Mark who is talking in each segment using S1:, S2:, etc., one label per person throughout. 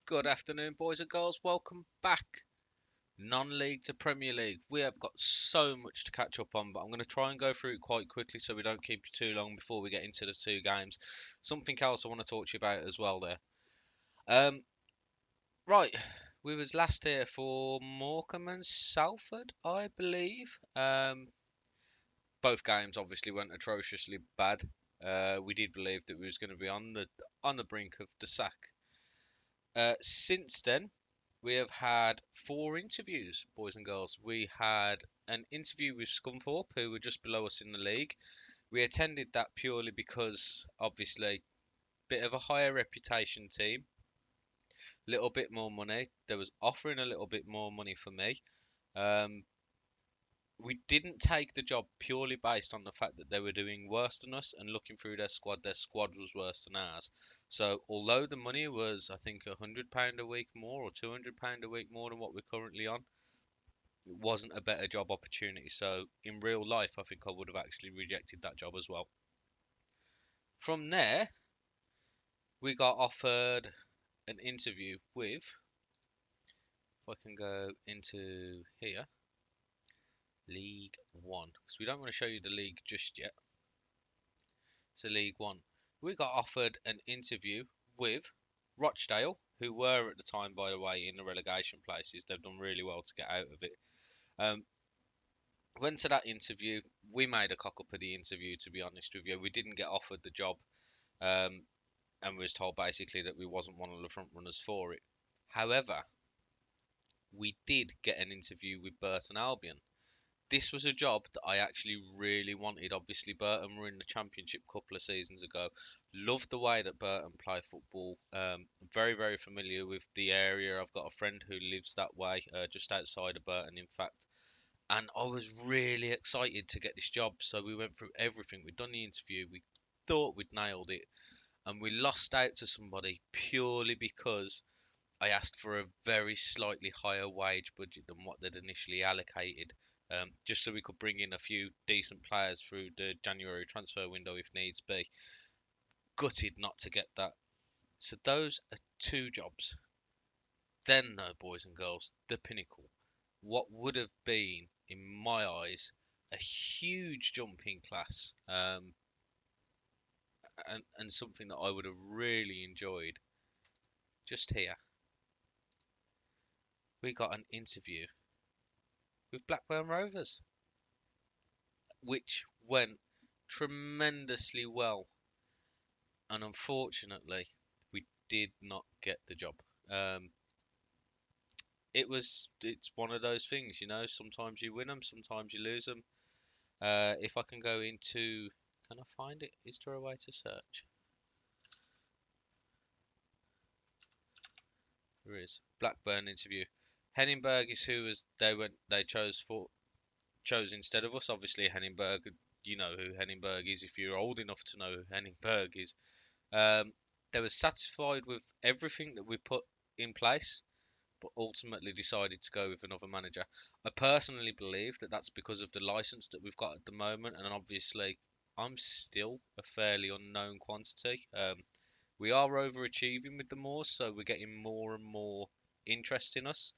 S1: Good afternoon, boys and girls. Welcome back. Non-league to Premier League. We have got so much to catch up on, but I'm going to try and go through it quite quickly so we don't keep you too long before we get into the two games. Something else I want to talk to you about as well there. Um, right, we was last here for Morecambe and Salford, I believe. Both games obviously went atrociously bad. We did believe that we was going to be on the brink of the sack. Since then, we have had four interviews, boys and girls. We had an interview with Scunthorpe, who were just below us in the league. We attended that purely because, obviously, bit of a higher reputation team, little bit more money. There was offering a little bit more money for me. Um, we didn't take the job purely based on the fact that they were doing worse than us, and looking through their squad was worse than ours. So although the money was, I think, £100 a week more or £200 a week more than what we're currently on, it wasn't a better job opportunity. So in real life, I think I would have actually rejected that job as well. From there, we got offered an interview with, if I can go into here, League One, because we don't want to show you the league just yet. So League One. We got offered an interview with Rochdale, who were at the time, by the way, in the relegation places. They've done really well to get out of it. Um, went to that interview. We made a cock up of the interview, to be honest with you. We didn't get offered the job, um, and we was told basically that we wasn't one of the front runners for it. However, we did get an interview with Burton Albion. This was a job that I actually really wanted. Obviously, Burton were in the Championship a couple of seasons ago. Loved the way that Burton play football. Very, very familiar with the area. I've got a friend who lives that way, just outside of Burton, in fact. And I was really excited to get this job. So we went through everything. We'd done the interview. We thought we'd nailed it. And we lost out to somebody purely because I asked for a very slightly higher wage budget than what they'd initially allocated, just so we could bring in a few decent players through the January transfer window if needs be. Gutted not to get that. So those are two jobs. Then, though, boys and girls, the pinnacle. What would have been, in my eyes, a huge jump in class, and something that I would have really enjoyed. Just here, we got an interview with Blackburn Rovers, which went tremendously well, and unfortunately, we did not get the job. Um, it's one of those things, you know. Sometimes you win them, sometimes you lose them. If I can go into, can I find it? Is there a way to search? There is. Blackburn interview. Henningberg is who was they chose instead of us. Obviously, Henningberg. You know who Henningberg is if you're old enough to know who Henningberg is. Um, they were satisfied with everything that we put in place, but ultimately decided to go with another manager. I personally believe that that's because of the license that we've got at the moment, and obviously, I'm still a fairly unknown quantity. We are overachieving with the Moors, so we're getting more and more interest in us.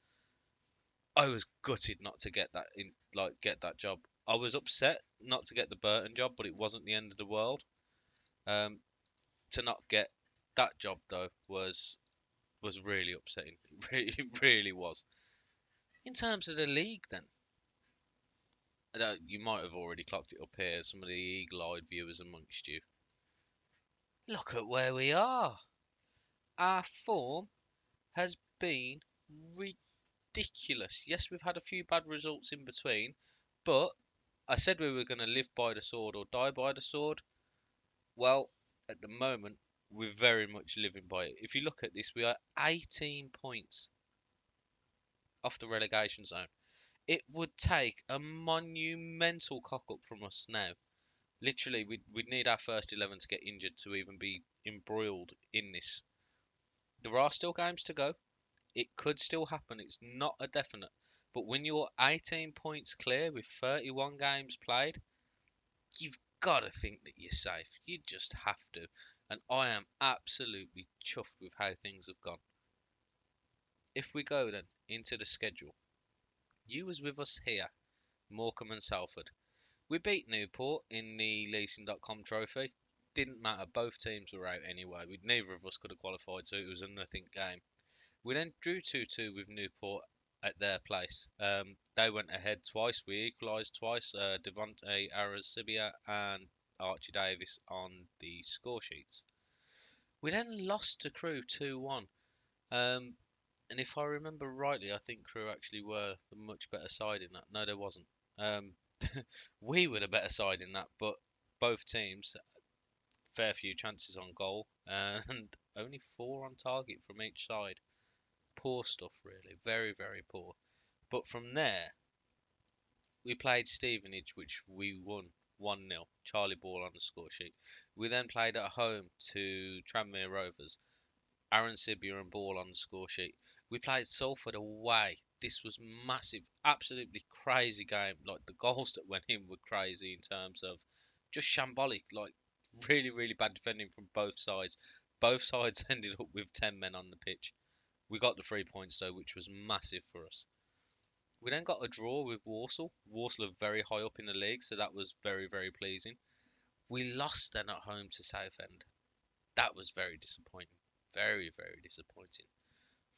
S1: I was gutted not to get that job. I was upset not to get the Burton job, but it wasn't the end of the world. Um, to not get that job though was really upsetting. It really was. In terms of the league, then, you might have already clocked it up here. Some of the eagle-eyed viewers amongst you. Look at where we are. Our form has been ridiculous. Yes, we've had a few bad results in between, but I said we were going to live by the sword or die by the sword. Well, at the moment, we're very much living by it. If you look at this, we are 18 points off the relegation zone. It would take a monumental cock up from us now. Literally, we'd need our first 11 to get injured to even be embroiled in this. There are still games to go. It could still happen. It's not a definite. But when you're 18 points clear with 31 games played, you've got to think that you're safe. You just have to. And I am absolutely chuffed with how things have gone. If we go then into the schedule, you was with us here, Morecambe and Salford. We beat Newport in the Leasing.com trophy. Didn't matter, both teams were out anyway. Neither of us could have qualified, so it was a nothing game. We then drew 2-2 with Newport at their place. They went ahead twice. We equalised twice. Devonte Arasibia and Archie Davis on the score sheets. We then lost to Crewe 2-1. And if I remember rightly, I think Crewe actually were the much better side in that. No, there wasn't. Um, we were the better side in that, but both teams, fair few chances on goal, and only 4 on target from each side. Poor stuff, really. Very, very poor. But from there, we played Stevenage, which we won 1-0. Charlie Ball on the score sheet. We then played at home to Tranmere Rovers. Aaron Sibia and Ball on the score sheet. We played Salford away. This was massive, absolutely crazy game. Like the goals that went in were crazy in terms of just shambolic. Like really, really bad defending from both sides. Both sides ended up with 10 men on the pitch. We got the 3 points though, which was massive for us. We then got a draw with Walsall. Walsall are very high up in the league, so that was very, very pleasing. We lost then at home to Southend. That was very disappointing. Very, very disappointing.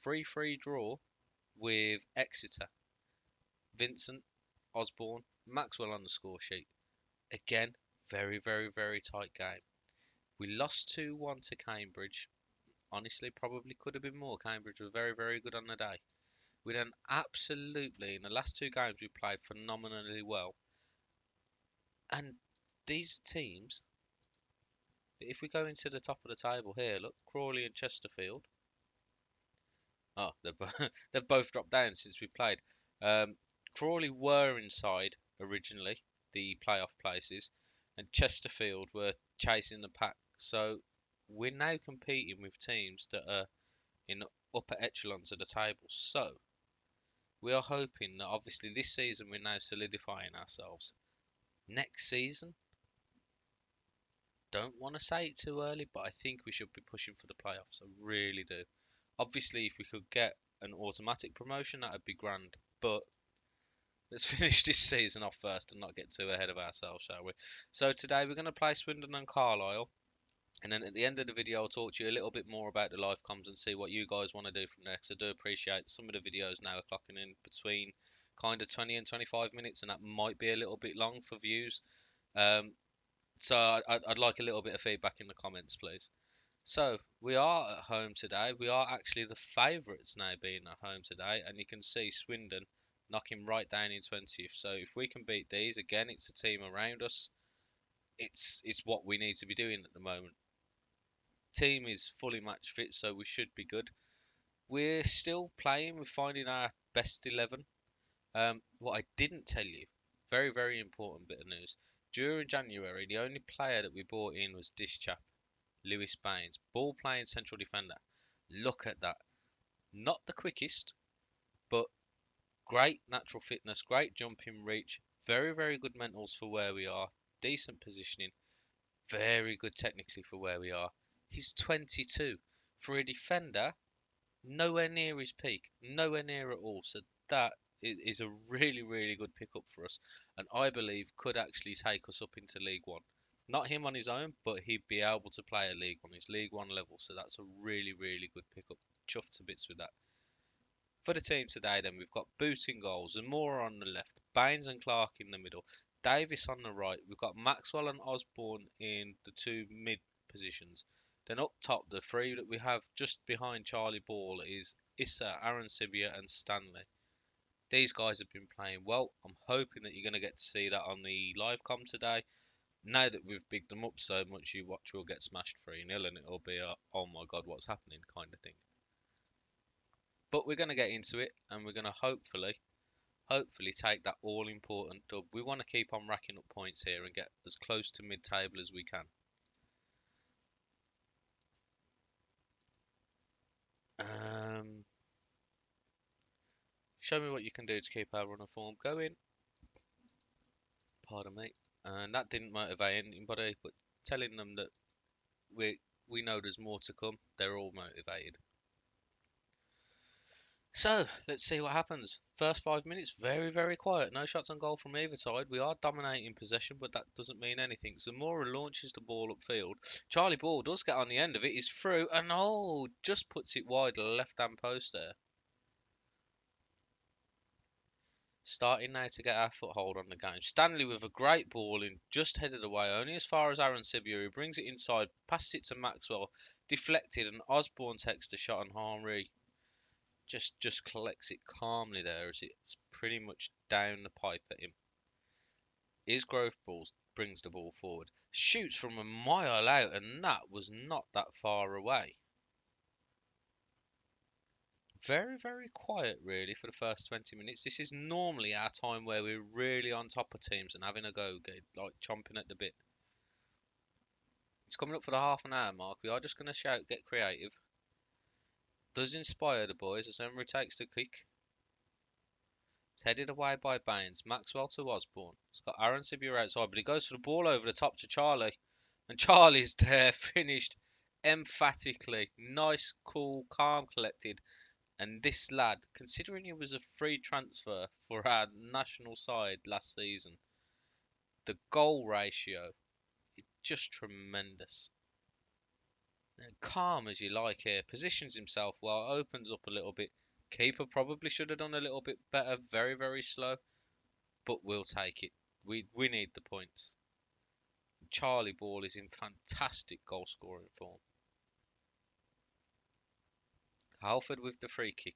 S1: 3-3 draw with Exeter. Vincent, Osborne, Maxwell on the score sheet. Again, very, very, very tight game. We lost 2-1 to Cambridge. Honestly, probably could have been more. Cambridge were very, very good on the day. We then absolutely, in the last 2 games, we played phenomenally well. And these teams, if we go into the top of the table here, look, Crawley and Chesterfield. Oh, they've both dropped down since we played. Crawley were inside originally, the playoff places, and Chesterfield were chasing the pack. So we're now competing with teams that are in the upper echelons of the table. So we are hoping that obviously this season we're now solidifying ourselves. Next season, don't want to say it too early, but I think we should be pushing for the playoffs. I really do. Obviously, if we could get an automatic promotion, that would be grand. But let's finish this season off first and not get too ahead of ourselves, shall we? So today we're going to play Swindon and Carlisle. And then at the end of the video, I'll talk to you a little bit more about the live comms and see what you guys want to do from there. Because I do appreciate some of the videos now are clocking in between kind of 20 and 25 minutes, and that might be a little bit long for views. So I'd like a little bit of feedback in the comments, please. So we are at home today. We are actually the favourites now being at home today, and you can see Swindon knocking right down in 20th. So if we can beat these, again, it's a team around us. It's what we need to be doing at the moment. Team is fully match fit, so we should be good. We're still playing. We're finding our best 11. What I didn't tell you, very, very important bit of news. During January, the only player that we bought in was this chap, Lewis Baines, ball playing central defender. Look at that. Not the quickest, but great natural fitness, great jumping reach, very, very good mentals for where we are, decent positioning, very good technically for where we are. He's 22. For a defender, nowhere near his peak, nowhere near at all. So that is a really, really good pickup for us, and I believe could actually take us up into League One. Not him on his own, but he'd be able to play a League One, his League One level. So that's a really, really good pickup. Chuffed to bits with that. For the team today, then we've got Boot in goals, and Moore on the left, Baines and Clark in the middle, Davis on the right. We've got Maxwell and Osborne in the 2 mid positions. Then up top, the 3 that we have just behind Charlie Ball is Issa, Aaron Sibia, and Stanley. These guys have been playing well. I'm hoping that you're going to get to see that on the live com today. Now that we've bigged them up so much, you watch will get smashed 3-0, and it'll be a, oh my god, what's happening kind of thing. But we're going to get into it, and we're going to hopefully take that all important dub. We want to keep on racking up points here and get as close to mid-table as we can. Show me what you can do to keep our run of form going. Pardon me. And that didn't motivate anybody, but telling them that we know there's more to come, they're all motivated. So let's see what happens. First 5 minutes, very, very quiet. No shots on goal from either side. We are dominating possession, but that doesn't mean anything. Zamora launches the ball upfield. Charlie Ball does get on the end of it. He's through and oh, just puts it wide left hand post there. Starting now to get our foothold on the game. Stanley with a great ball in, just headed away, only as far as Aaron Sibiu. He brings it inside, passes it to Maxwell, deflected, and Osborne takes the shot on Henry. Just collects it calmly there as it's pretty much down the pipe at him. Isgrove balls brings the ball forward, shoots from a mile out, and that was not that far away. Very, very quiet really for the first 20 minutes. This is normally our time where we're really on top of teams and having a go, like chomping at the bit. It's coming up for the half an hour mark. We are just going to shout, get creative. Does inspire the boys as Emery takes the kick. It's headed away by Baines. Maxwell to Osborne. It's got Aaron Sibiu outside, but he goes for the ball over the top to Charlie. And Charlie's there, finished emphatically. Nice, cool, calm, collected. And this lad, considering he was a free transfer for our national side last season, the goal ratio is just tremendous. And calm as you like here, positions himself well, opens up a little bit. Keeper probably should have done a little bit better, very, very slow, but we'll take it. We need the points. Charlie Ball is in fantastic goal scoring form. Halford with the free kick.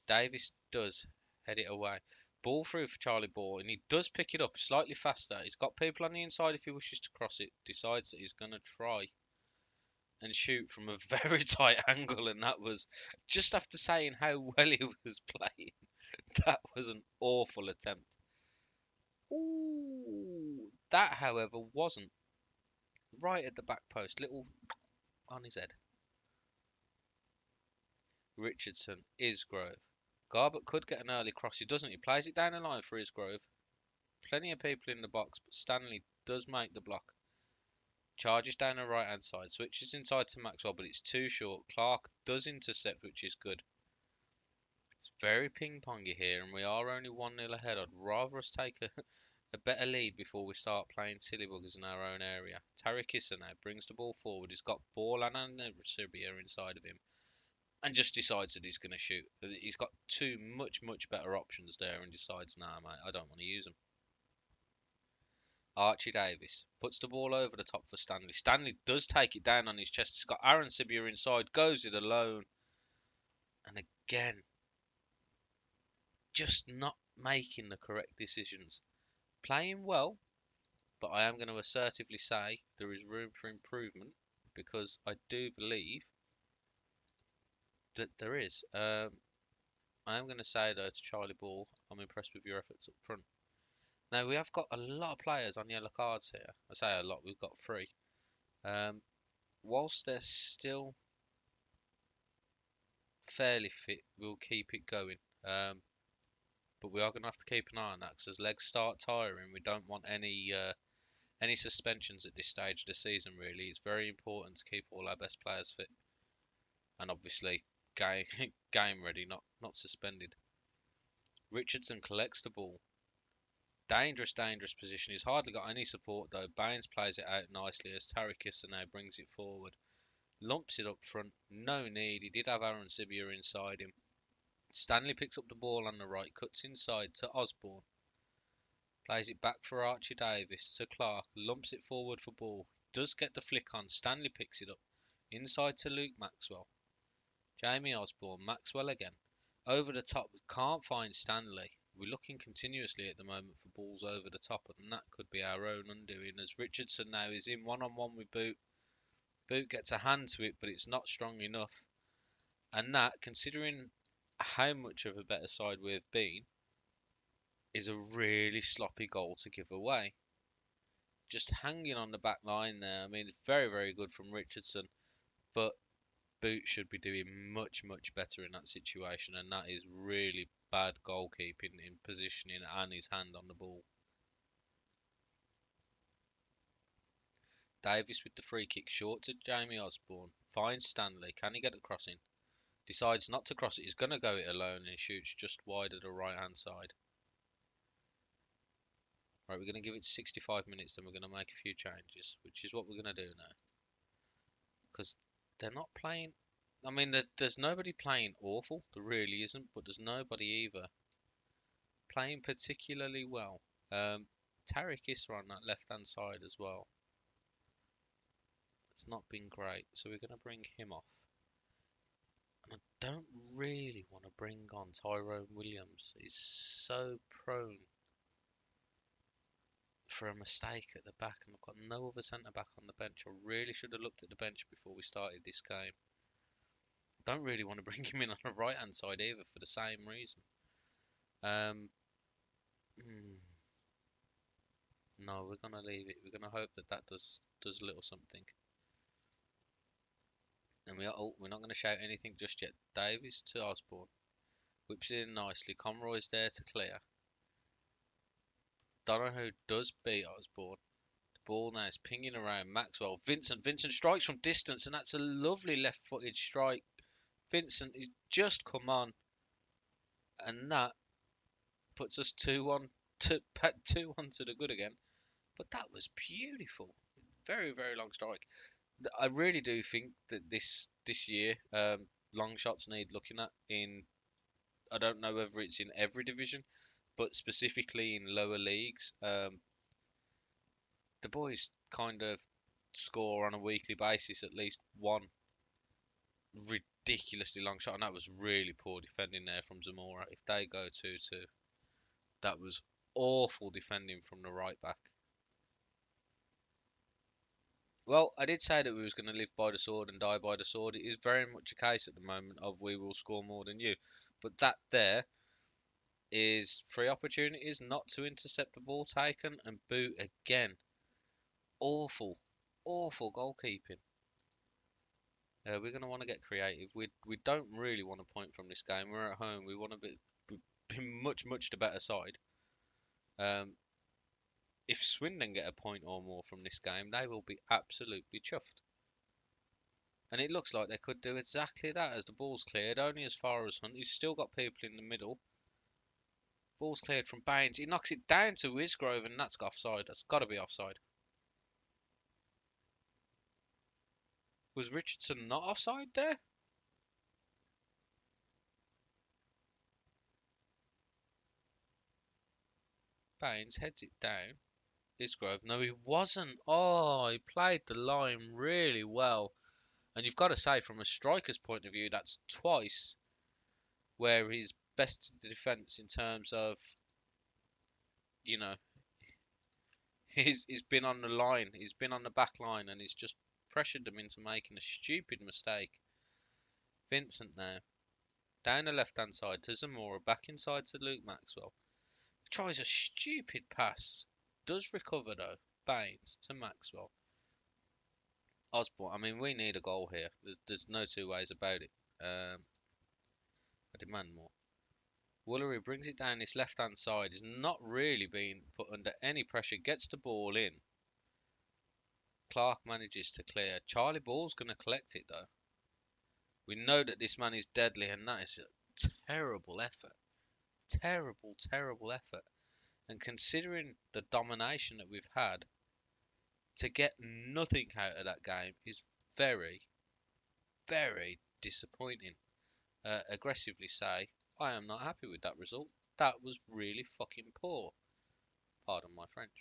S1: Davis does head it away. Ball through for Charlie Ball, and he does pick it up slightly faster. He's got people on the inside if he wishes to cross it. Decides that he's going to try and shoot from a very tight angle, and that was just after saying how well he was playing. That was an awful attempt. Ooh, that, however, wasn't right at the back post. Little on his head. Richardson, Isgrove. Garbutt could get an early cross. He doesn't. He plays it down the line for Isgrove. Plenty of people in the box, but Stanley does make the block. Charges down the right hand side. Switches inside to Maxwell, but it's too short. Clark does intercept, which is good. It's very ping-pongy here, and we are only 1-0 ahead. I'd rather us take a better lead before we start playing silly buggers in our own area. Tariq Issa now brings the ball forward. He's got ball and Serbia inside of him, and just decides that he's going to shoot. He's got two much better options there, and decides, nah, mate, I don't want to use them. Archie Davis puts the ball over the top for Stanley. Stanley does take it down on his chest. He's got Aaron Sibiu inside, goes it alone, and again, just not making the correct decisions. Playing well, but I am going to assertively say there is room for improvement because I do believe that there is. I am going to say though to Charlie Ball, I'm impressed with your efforts up front. Now we have got a lot of players on yellow cards here. I say a lot, we've got 3. Whilst they're still fairly fit, we'll keep it going. But we are going to have to keep an eye on that because as legs start tiring, we don't want any suspensions at this stage of the season. Really, it's very important to keep all our best players fit, and obviously game game ready, not suspended. Richardson collects the ball. Dangerous position. He's hardly got any support though. Baines plays it out nicely as Tariq Issa now brings it forward. Lumps it up front. No need. He did have Aaron Sibiu inside him. Stanley picks up the ball on the right, cuts inside to Osborne. Plays it back for Archie Davis to Clark. Lumps it forward for Ball. Does get the flick on. Stanley picks it up. Inside to Luke Maxwell. Jamie Osborne. Maxwell again. Over the top. Can't find Stanley. We're looking continuously at the moment for balls over the top, and that could be our own undoing as Richardson now is in one-on-one with Boot. Boot gets a hand to it, but it's not strong enough. And that, considering how much of a better side we've been, is a really sloppy goal to give away. Just hanging on the back line there. I mean, it's very good from Richardson, but Boot should be doing much better in that situation, and that is really bad goalkeeping in positioning and his hand on the ball. Davis with the free kick short to Jamie Osborne. Finds Stanley. Can he get a crossing? decides not to cross it. He's going to go it alone and shoots just wide of the right-hand side. Right, we're going to give it 65 minutes, then we're going to make a few changes, which is what we're going to do now. Because they're not playing... I mean, there's nobody playing awful. There really isn't, but there's nobody either playing particularly well. Tariq Issa on that left-hand side as well. It's not been great, so we're going to bring him off. And I don't really want to bring on Tyrone Williams. He's so prone for a mistake at the back, and I've got no other centre back on the bench. I really should have looked at the bench before we started this game. Don't really want to bring him in on the right hand side either for the same reason. No, we're gonna leave it. We're gonna hope that does a little something. And we're not gonna shout anything just yet. Davies to Osborne, whips it in nicely. Conroy's there to clear. Donoghue does beat Osborne. Ball now is pinging around Maxwell. Vincent strikes from distance, and that's a lovely left-footed strike. Vincent has just come on, and that puts us 2-1 to 2-1 to the good again. But that was beautiful. Very, very long strike. I really do think that this year, long shots need looking at in. I don't know whether it's in every division, but specifically in lower leagues. The boys kind of score on a weekly basis at least one ridiculously long shot, and that was really poor defending there from Zamora. If they go 2-2, that was awful defending from the right back. Well, I did say that we was going to live by the sword and die by the sword. It is very much a case at the moment of we will score more than you. But that there is 3 opportunities not to intercept the ball taken and boot again. Awful, awful goalkeeping. We're going to want to get creative. We don't really want a point from this game. We're at home. We want to be much the better side. If Swindon get a point or more from this game, they will be absolutely chuffed. And it looks like they could do exactly that as the ball's cleared, only as far as Hunt. He's still got people in the middle. Ball's cleared from Baines. He knocks it down to Wisgrove, and that's offside. That's got to be offside. Was Richardson not offside there? Baines heads it down. Wisgrove. No, he wasn't. Oh, he played the line really well. And you've got to say, from a striker's point of view, that's twice where he's bested the defence in terms of, you know, he's been on the line, he's been on the back line, and he's just pressured them into making a stupid mistake. Vincent now, down the left-hand side to Zamora, back inside to Luke Maxwell. Tries a stupid pass, does recover though. Baines to Maxwell. Osborne, I mean, we need a goal here. There's no two ways about it. I demand more. Woolery brings it down this left-hand side. He's not really being put under any pressure. Gets the ball in. Clark manages to clear. Charlie Ball's going to collect it, though. We know that this man is deadly, and that is a terrible effort. Terrible, terrible effort. And considering the domination that we've had, to get nothing out of that game is very, very disappointing. Aggressively say, I am not happy with that result. That was really fucking poor. Pardon my French.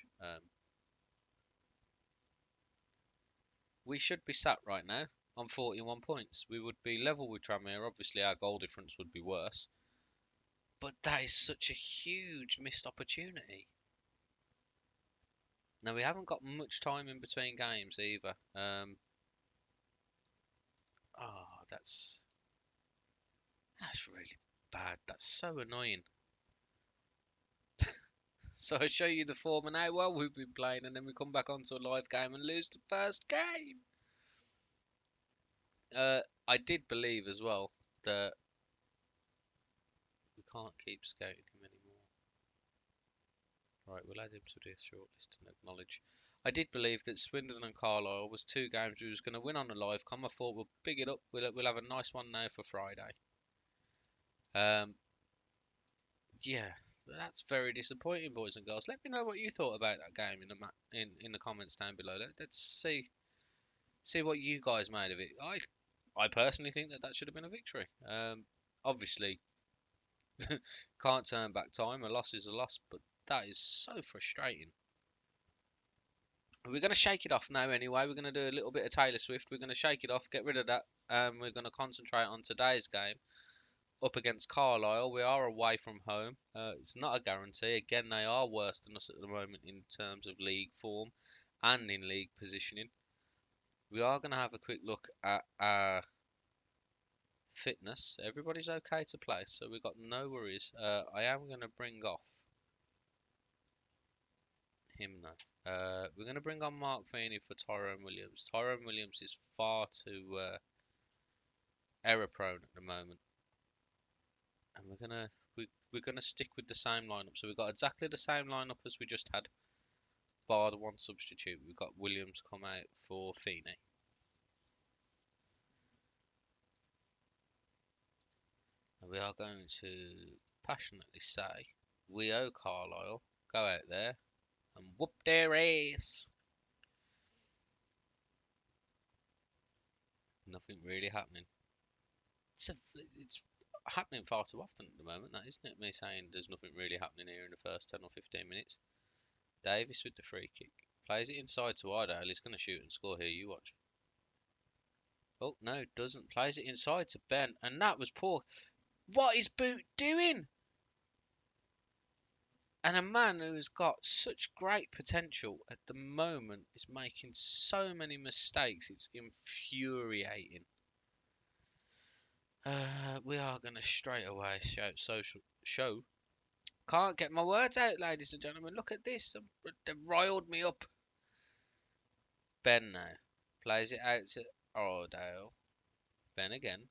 S1: We should be sat right now on 41 points. We would be level with Tranmere. Obviously, our goal difference would be worse. But that is such a huge missed opportunity. Now, we haven't got much time in between games either. That's really bad. That's so annoying. So I show you the form and how well we've been playing, and then we come back onto a live game and lose the first game. I did believe as well that we can't keep scouting him anymore. Right, we'll add him to the shortlist and acknowledge. I did believe that Swindon and Carlisle was two games we was going to win on the live com. I thought we'll big it up. We'll have a nice one now for Friday. Um, yeah, that's very disappointing, boys and girls. Let me know what you thought about that game in the comments down below. Let's see what you guys made of it. I personally think that should have been a victory. Obviously, can't turn back time. A loss is a loss, but that is so frustrating. We're going to shake it off now anyway. We're going to do a little bit of Taylor Swift. We're going to shake it off, get rid of that. We're going to concentrate on today's game up against Carlisle. We are away from home. It's not a guarantee. Again, they are worse than us at the moment in terms of league form and in league positioning. We are going to have a quick look at our fitness. Everybody's okay to play, so we've got no worries. I am going to bring off him now. We're going to bring on Mark Feeney for Tyrone Williams. Tyrone Williams is far too error prone at the moment, and we're gonna stick with the same lineup. So we've got exactly the same lineup as we just had, bar the one substitute. We've got Williams come out for Feeney. And we are going to passionately say, we owe Carlisle. Go out there and whoop their ass. Nothing really happening. It's happening far too often at the moment, that isn't it? Me saying there's nothing really happening here in the first 10 or 15 minutes. Davis with the free kick. Plays it inside to Ardale. He's going to shoot and score here. You watch. Oh, no, doesn't. Plays it inside to Ben. And that was poor. What is Boot doing? And a man who has got such great potential at the moment is making so many mistakes. It's infuriating. We are going to straight away show. Can't get my words out, ladies and gentlemen. Look at this. They've riled me up. Ben now. Plays it out to Ordale. Ben again.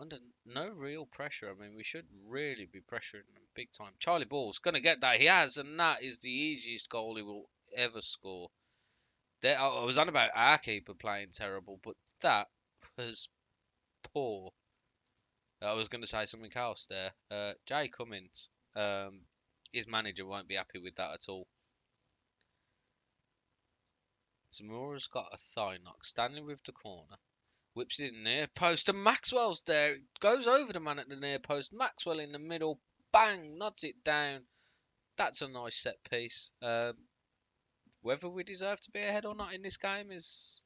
S1: Under no real pressure. I mean, we should really be pressuring them big time. Charlie Ball's going to get that. He has, and that is the easiest goal he will ever score. There, I was on about our keeper playing terrible, but that was poor. I was going to say something else there. Jay Cummins, his manager won't be happy with that at all. Zamura's got a thigh knock. Stanley with the corner. Whips it in the near post, and Maxwell's there. It goes over the man at the near post. Maxwell in the middle. Bang! Nods it down. That's a nice set piece. Whether we deserve to be ahead or not in this game is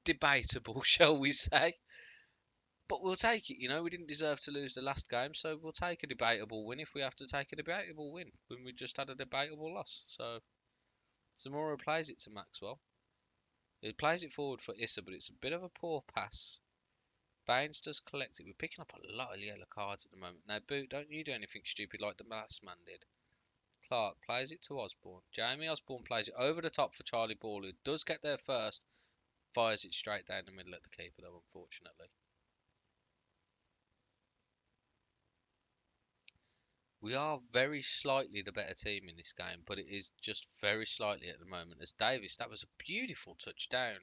S1: debatable, shall we say. But we'll take it, you know. We didn't deserve to lose the last game, so we'll take a debatable win if we have to take a debatable win when we just had a debatable loss. So Zamora plays it to Maxwell. He plays it forward for Issa, but it's a bit of a poor pass. Baines does collect it. We're picking up a lot of yellow cards at the moment. Now, Boot, don't you do anything stupid like the last man did. Clark plays it to Osborne. Jamie Osborne plays it over the top for Charlie Ball, who does get there first. Fires it straight down the middle at the keeper, though, unfortunately. We are very slightly the better team in this game, but it is just very slightly at the moment. As Davis, that was a beautiful touchdown.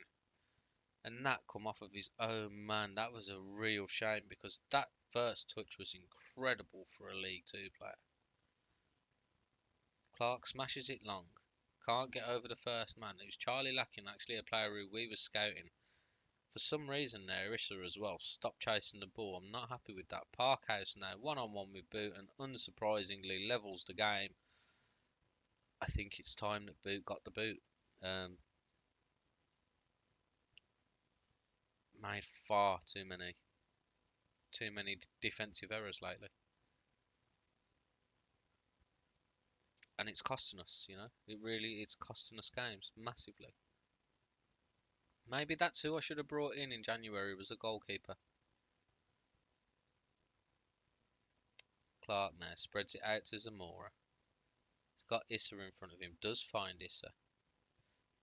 S1: And that come off of his own man. That was a real shame because that first touch was incredible for a League Two player. Clark smashes it long. Can't get over the first man. It was Charlie Lacking, actually a player who we were scouting. For some reason there, Issa as well. Stop chasing the ball. I'm not happy with that. Parkhouse now, one-on-one with Boot, and unsurprisingly levels the game. I think it's time that Boot got the boot. Made far too many defensive errors lately. And it's costing us, you know. It's costing us games massively. Maybe that's who I should have brought in January was a goalkeeper. Clark now spreads it out to Zamora. He's got Issa in front of him. Does find Issa.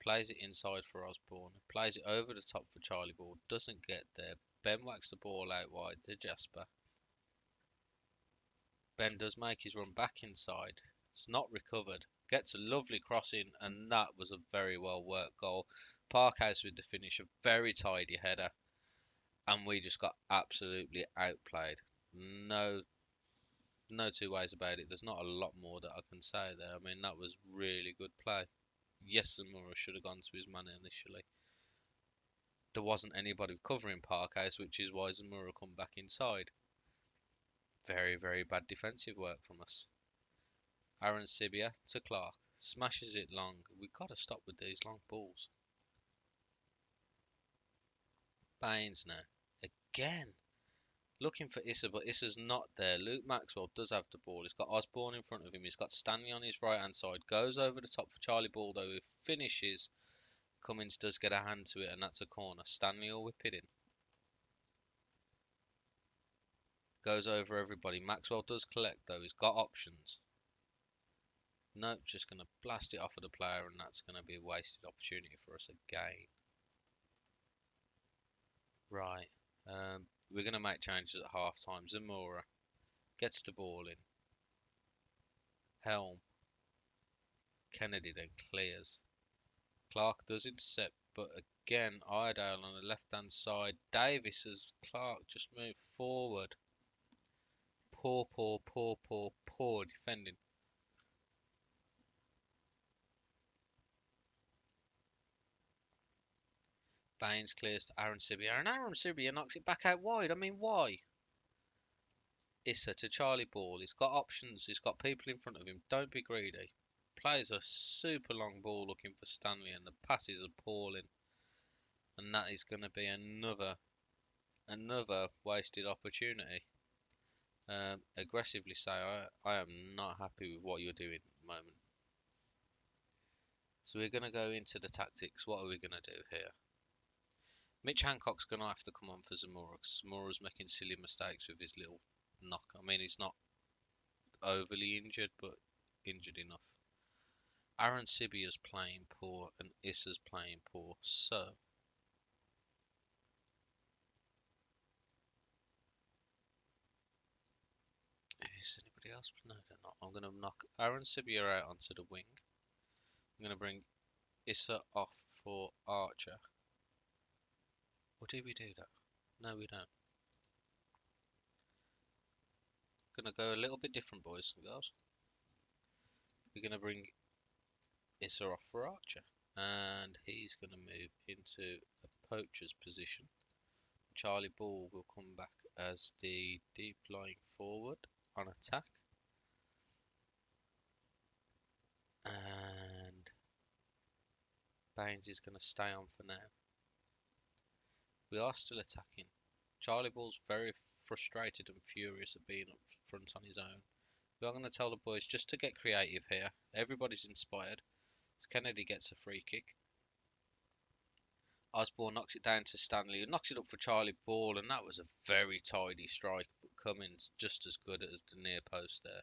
S1: Plays it inside for Osborne. Plays it over the top for Charlie Ball. Doesn't get there. Ben whacks the ball out wide to Jasper. Ben does make his run back inside. It's not recovered. Gets a lovely crossing, and that was a very well worked goal. Parkhouse with the finish, a very tidy header, and we just got absolutely outplayed. No, no two ways about it. There's not a lot more that I can say there. I mean, that was really good play. Yes, Zamora should have gone to his man initially. There wasn't anybody covering Parkhouse, which is why Zamora come back inside. Very, very bad defensive work from us. Aaron Sibia to Clark. Smashes it long. We've got to stop with these long balls. Baines now. Again. Looking for Issa, but Issa's not there. Luke Maxwell does have the ball. He's got Osborne in front of him. He's got Stanley on his right hand side. Goes over the top for Charlie Ball, though. He finishes. Cummins does get a hand to it, and that's a corner. Stanley will whip it in. Goes over everybody. Maxwell does collect, though. He's got options. Nope, just going to blast it off of the player, and that's going to be a wasted opportunity for us again. Right. We're going to make changes at half time. Zamora gets the ball in. Helm. Kennedy then clears. Clark does intercept, but again, Iredale on the left-hand side. Davis as Clark just moved forward. Poor, poor, poor, poor, poor defending. Baines clears to Aaron Sibia, and Aaron Sibia knocks it back out wide. I mean, why? Issa to Charlie Ball. He's got options. He's got people in front of him. Don't be greedy. Plays a super long ball looking for Stanley, and the pass is appalling. And that is going to be another wasted opportunity. Aggressively say, I am not happy with what you're doing at the moment. So we're going to go into the tactics. What are we going to do here? Mitch Hancock's going to have to come on for Zamora, because Zamora's making silly mistakes with his little knock. I mean, he's not overly injured, but injured enough. Aaron Sibia's playing poor, and Issa's playing poor, so is anybody else? No, they're not. I'm going to knock Aaron Sibia out onto the wing. I'm going to bring Issa off for Archer. Or did we do that? No, we don't. Gonna go a little bit different, boys and girls. We're gonna bring Issa off for Archer, and he's gonna move into a poacher's position. Charlie Ball will come back as the deep lying forward on attack, and Baines is gonna stay on for now. We are still attacking. Charlie Ball's very frustrated and furious at being up front on his own. We are going to tell the boys just to get creative here. Everybody's inspired. As Kennedy gets a free kick. Osborne knocks it down to Stanley, who knocks it up for Charlie Ball, and that was a very tidy strike, but Cummins just as good as the near post there.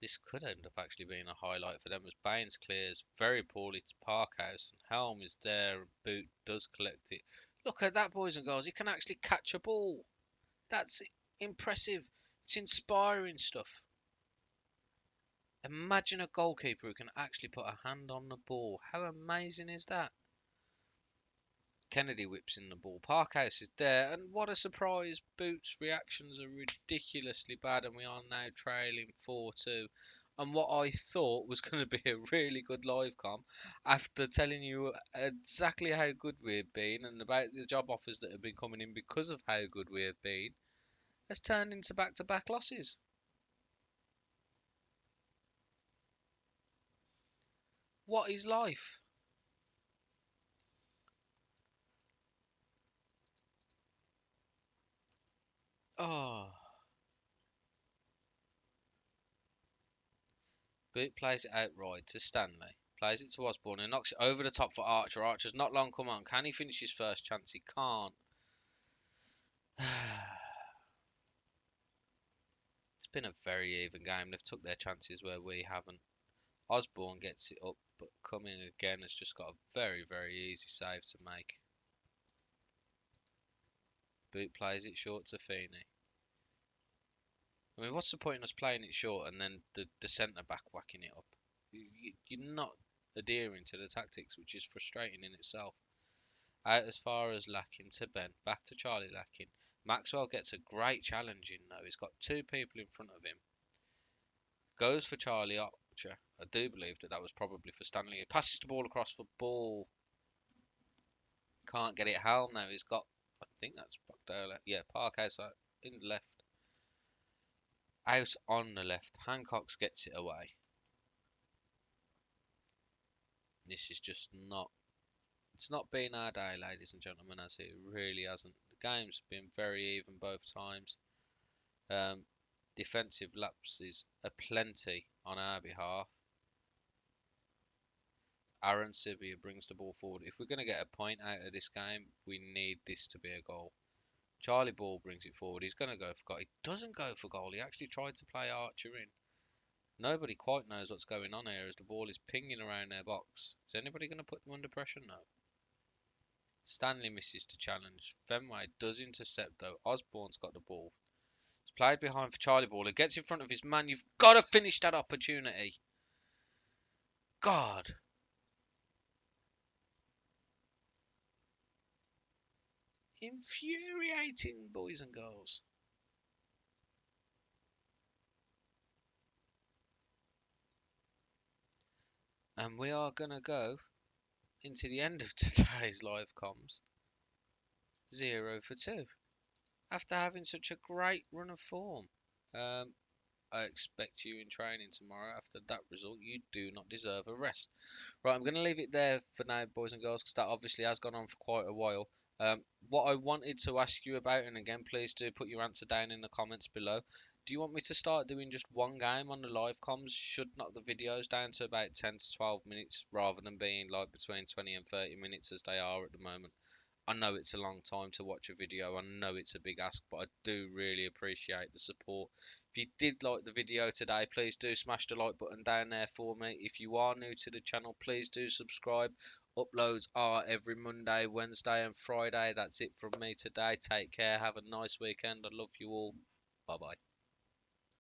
S1: This could end up actually being a highlight for them as Baines clears very poorly to Parkhouse, and Helm is there, and Boot does collect it. Look at that, boys and girls, he can actually catch a ball. That's impressive. It's inspiring stuff. Imagine a goalkeeper who can actually put a hand on the ball. How amazing is that? Kennedy whips in the ball. Parkhouse is there, and what a surprise. Boots' reactions are ridiculously bad, and we are now trailing 4-2. And what I thought was going to be a really good live com, after telling you exactly how good we've been and about the job offers that have been coming in because of how good we have been, has turned into back-to-back losses. What is life? Oh. Boot plays it outright to Stanley. Plays it to Osborne and knocks it over the top for Archer. Archer's not long come on. Can he finish his first chance? He can't. It's been a very even game. They've took their chances where we haven't. Osborne gets it up, but coming again has just got a very, very easy save to make. Boot plays it short to Feeney. I mean, what's the point in us playing it short and then the centre back whacking it up? You're not adhering to the tactics, which is frustrating in itself. Out as far as Lacking to Ben, back to Charlie Lacking. Maxwell gets a great challenge in though. He's got two people in front of him. Goes for Charlie Archer. I do believe that was probably for Stanley. He passes the ball across for Ball. Can't get it. Hal now. He's got. I think that's Parkdale. Yeah, Parkhouse in the left. Out on the left. Hancock's gets it away. This is just not. It's not been our day, ladies and gentlemen, as it really hasn't. The game's been very even both times. Defensive lapses aplenty on our behalf. Aaron Sibia brings the ball forward. If we're going to get a point out of this game, we need this to be a goal. Charlie Ball brings it forward. He's going to go for goal. He doesn't go for goal. He actually tried to play Archer in. Nobody quite knows what's going on here as the ball is pinging around their box. Is anybody going to put them under pressure? No. Stanley misses to challenge. Fenway does intercept though. Osborne's got the ball. It's played behind for Charlie Ball. He gets in front of his man. You've got to finish that opportunity. God. Infuriating, boys and girls. And we are going to go into the end of today's live comms. 0 for 2. After having such a great run of form. I expect you in training tomorrow. After that result, you do not deserve a rest. Right, I'm going to leave it there for now, boys and girls, because that obviously has gone on for quite a while. What I wanted to ask you about, and again, please do put your answer down in the comments below. Do you want me to start doing just one game on the live comms? Should knock the videos down to about 10 to 12 minutes rather than being like between 20 and 30 minutes as they are at the moment. I know it's a long time to watch a video. I know it's a big ask, but I do really appreciate the support. If you did like the video today, please do smash the like button down there for me. If you are new to the channel, please do subscribe. Uploads are every Monday, Wednesday and Friday. That's it from me today. Take care. Have a nice weekend. I love you all. Bye bye.